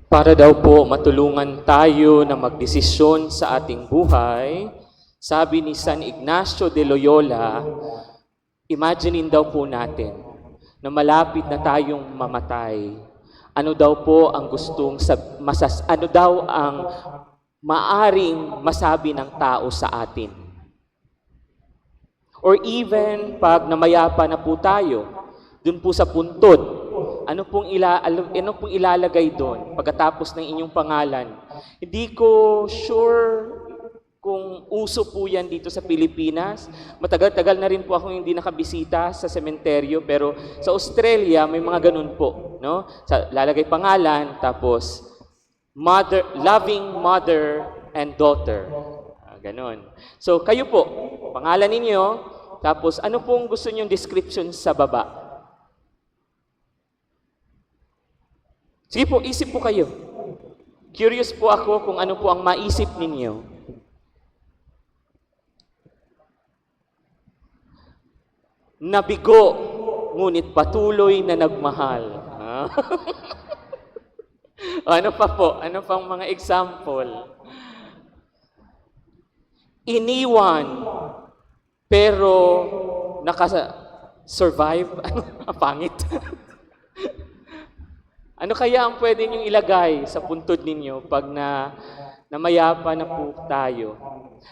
Para daw po matulungan tayo na magdesisyon sa ating buhay, sabi ni San Ignacio de Loyola, imaginein daw po natin na malapit na tayong mamatay. Ano daw po ang ano daw ang maaring masabi ng tao sa atin? Or even pag namayapa na po tayo, dun po sa puntod, ano pong ilalagay doon pagkatapos ng inyong pangalan? Hindi ko sure kung uso po yan dito sa Pilipinas. Matagal-tagal na rin po ako hindi nakabisita sa sementeryo, pero sa Australia may mga ganun po, no? Lalagay pangalan, tapos loving mother and daughter. Ganun. So kayo po, pangalan ninyo, tapos ano pong gusto niyong description sa baba? Sige po, isip po kayo. Curious po ako kung ano po ang maisip ninyo. Nabigo, ngunit patuloy na nagmahal. Ano pa po? Ano pang mga example? Iniwan, pero naka-survive. Pangit. Ano kaya ang pwede niyong ilagay sa puntod ninyo pag namayapa na po tayo?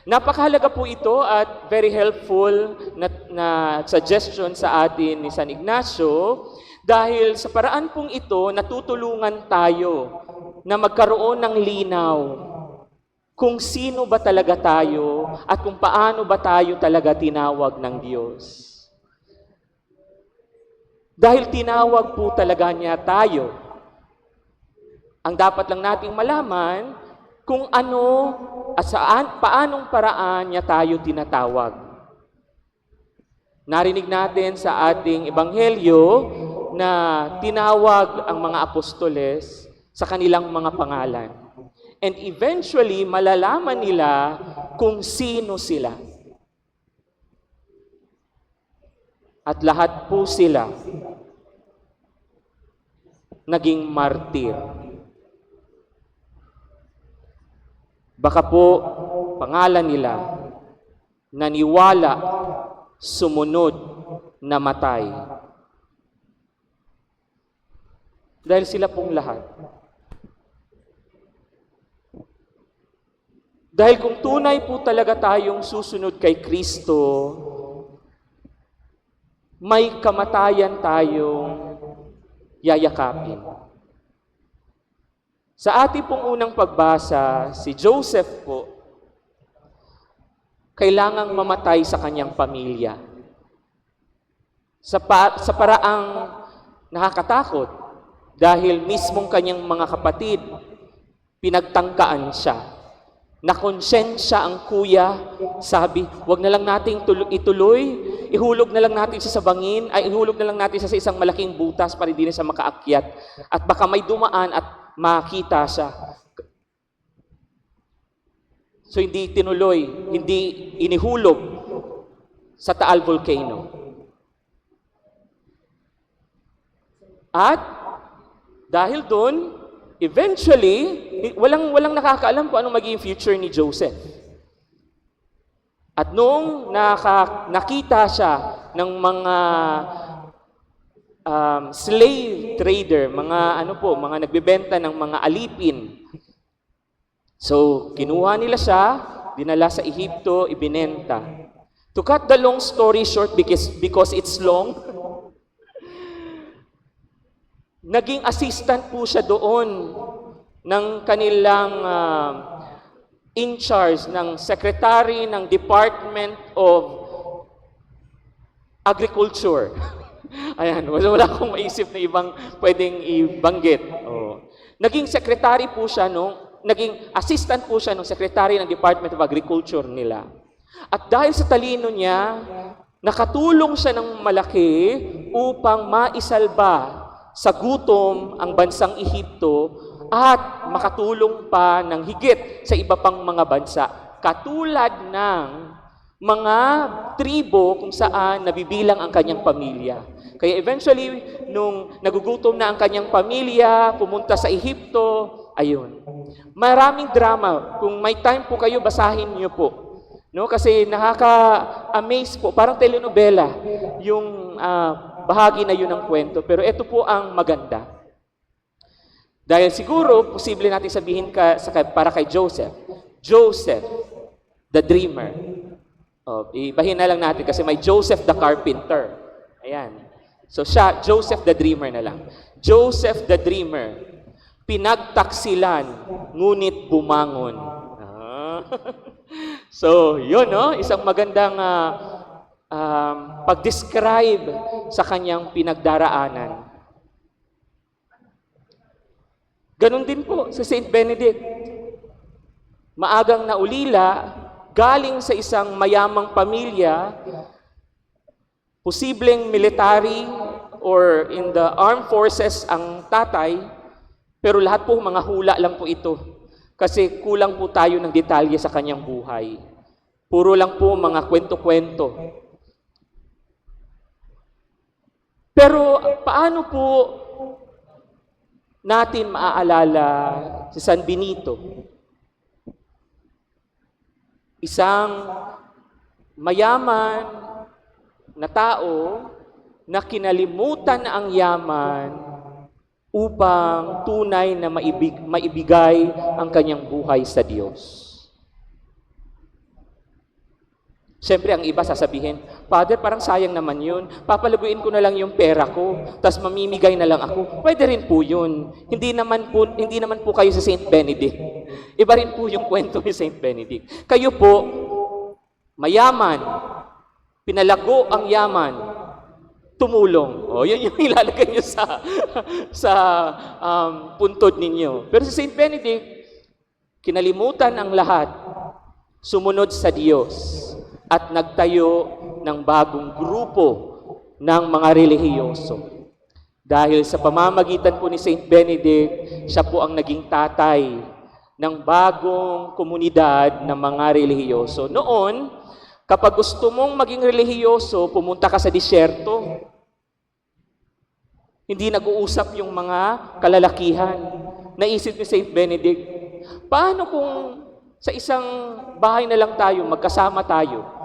Napakahalaga po ito at very helpful na suggestion sa atin ni San Ignacio dahil sa paraan pong ito, natutulungan tayo na magkaroon ng linaw kung sino ba talaga tayo at kung paano ba tayo talaga tinawag ng Diyos. Dahil tinawag po talaga niya tayo. Ang dapat lang nating malaman kung ano at paanong paraan niya tayo tinatawag. Narinig natin sa ating ebanghelyo na tinawag ang mga apostoles sa kanilang mga pangalan. And eventually, malalaman nila kung sino sila. At lahat po sila naging martir. Baka po, pangalan nila, naniwala, sumunod, namatay. Dahil sila pong lahat. Dahil kung tunay po talaga tayong susunod kay Kristo, may kamatayan tayong yayakapin. Sa ating pong unang pagbasa, si Joseph po, kailangang mamatay sa kanyang pamilya. Sa paraang nakakatakot, dahil mismong kanyang mga kapatid, pinagtangkaan siya. Nakonsensya ang kuya, sabi, wag na lang nating ituloy, ihulog na lang natin siya sa bangin, ihulog na lang natin siya sa isang malaking butas para hindi na siya makaakyat. At baka may dumaan at makita siya. So hindi tinuloy, hindi inihulog sa Taal Volcano. At dahil doon, eventually, walang nakakaalam kung anong magiging future ni Joseph. At noong nakita siya ng mga slave trader, mga nagbebenta ng mga alipin. So, kinuha nila siya, dinala sa Ehipto, ibinenta. To cut the long story short, because it's long, naging assistant po siya doon ng kanilang in charge ng secretary ng Department of Agriculture. Ayan, wala akong maisip na ibang pwedeng ibanggit. Oh. Naging secretary po siya naging assistant po siya ng secretary ng Department of Agriculture nila. At dahil sa talino niya, nakatulong siya ng malaki upang maisalba sa gutom ang bansang Ehipto at makatulong pa ng higit sa iba pang mga bansa. Katulad ng mga tribo kung saan nabibilang ang kanyang pamilya. Kaya eventually, nung nagugutom na ang kanyang pamilya, pumunta sa Ehipto, Ayun. Maraming drama. Kung may time po kayo, basahin niyo po. No? Kasi nakaka-amaze po. Parang telenovela yung bahagi na yun ng kwento. Pero ito po ang maganda. Dahil siguro, posible natin sabihin para kay Joseph. Joseph, the dreamer. Ibahin na lang natin kasi may Joseph the carpenter. Ayan. So siya, Joseph the dreamer na lang. Joseph the dreamer, pinagtaksilan, ngunit bumangon. So, yun, no? Isang magandang pag-describe sa kanyang pinagdaraanan. Ganon din po sa Saint Benedict. Maagang naulila, galing sa isang mayamang pamilya, posibleng military or in the armed forces ang tatay, pero lahat po mga hula lang po ito. Kasi kulang po tayo ng detalye sa kanyang buhay. Puro lang po mga kwento-kwento. Pero paano po natin maaalala si San Benito? Isang mayaman na tao na kinalimutan ang yaman upang tunay na maibigay ang kanyang buhay sa Diyos. Siyempre, ang iba sasabihin, Father, parang sayang naman yun. Papalaguin ko na lang yung pera ko, tapos mamimigay na lang ako. Pwede rin po yun. Hindi naman po kayo sa Saint Benedict. Iba rin po yung kwento ni Saint Benedict. Kayo po, mayaman, pinalago ang yaman, tumulong. Yun yung ilalagay nyo sa puntod ninyo. Pero sa Saint Benedict, kinalimutan ang lahat, sumunod sa Diyos, at nagtayo ng bagong grupo ng mga relihiyoso. Dahil sa pamamagitan po ni Saint Benedict, siya po ang naging tatay ng bagong komunidad ng mga relihiyoso. Noon, kapag gusto mong maging relihiyoso, pumunta ka sa disyerto. Hindi nag-uusap yung mga kalalakihan. Naisip ni Saint Benedict, paano kung sa isang bahay na lang tayo, magkasama tayo?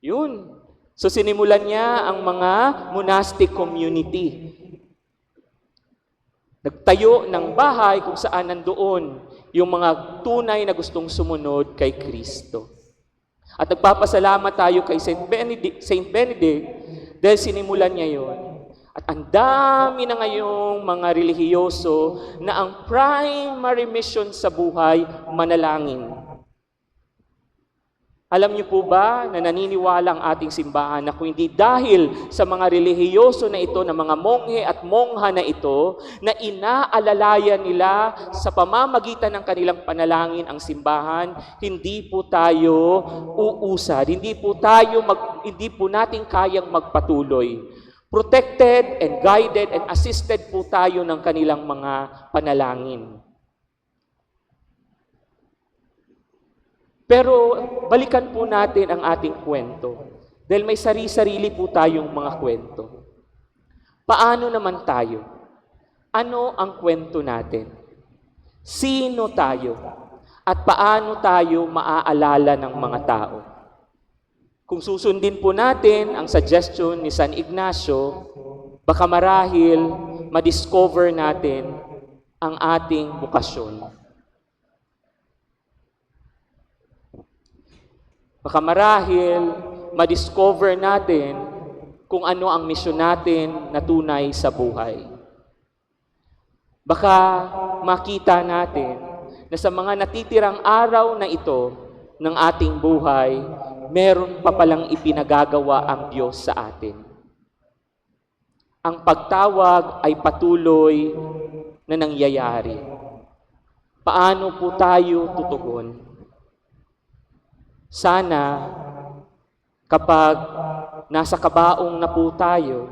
Yun. So sinimulan niya ang mga monastic community. Nagtayo ng bahay kung saan nandoon yung mga tunay na gustong sumunod kay Kristo. At nagpapasalamat tayo kay Saint Benedict dahil sinimulan niya yun. At ang dami na ngayong mga relihiyoso na ang primary mission sa buhay, manalangin. Alam niyo po ba na naniniwala ang ating simbahan na kung hindi dahil sa mga relihiyoso na ito, na mga monghe at mongha na ito, na inaalalayan nila sa pamamagitan ng kanilang panalangin ang simbahan, hindi po tayo uusad, hindi po natin kayang magpatuloy. Protected and guided and assisted po tayo ng kanilang mga panalangin. Pero balikan po natin ang ating kwento. Dahil may sarili-sarili po tayong mga kwento. Paano naman tayo? Ano ang kwento natin? Sino tayo? At paano tayo maaalala ng mga tao? Kung susundin po natin ang suggestion ni San Ignacio, baka marahil madiscover natin ang ating bukasyon. Baka marahil madiscover natin kung ano ang misyon natin na tunay sa buhay. Baka makita natin na sa mga natitirang araw na ito ng ating buhay, meron pa palang ipinagagawa ang Diyos sa atin. Ang pagtawag ay patuloy na nangyayari. Paano po tayo tutugon? Sana, kapag nasa kabaong na po tayo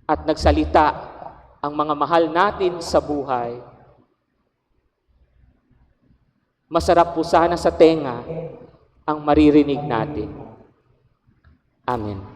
at nagsalita ang mga mahal natin sa buhay, masarap po sana sa tenga ang maririnig natin. Amen.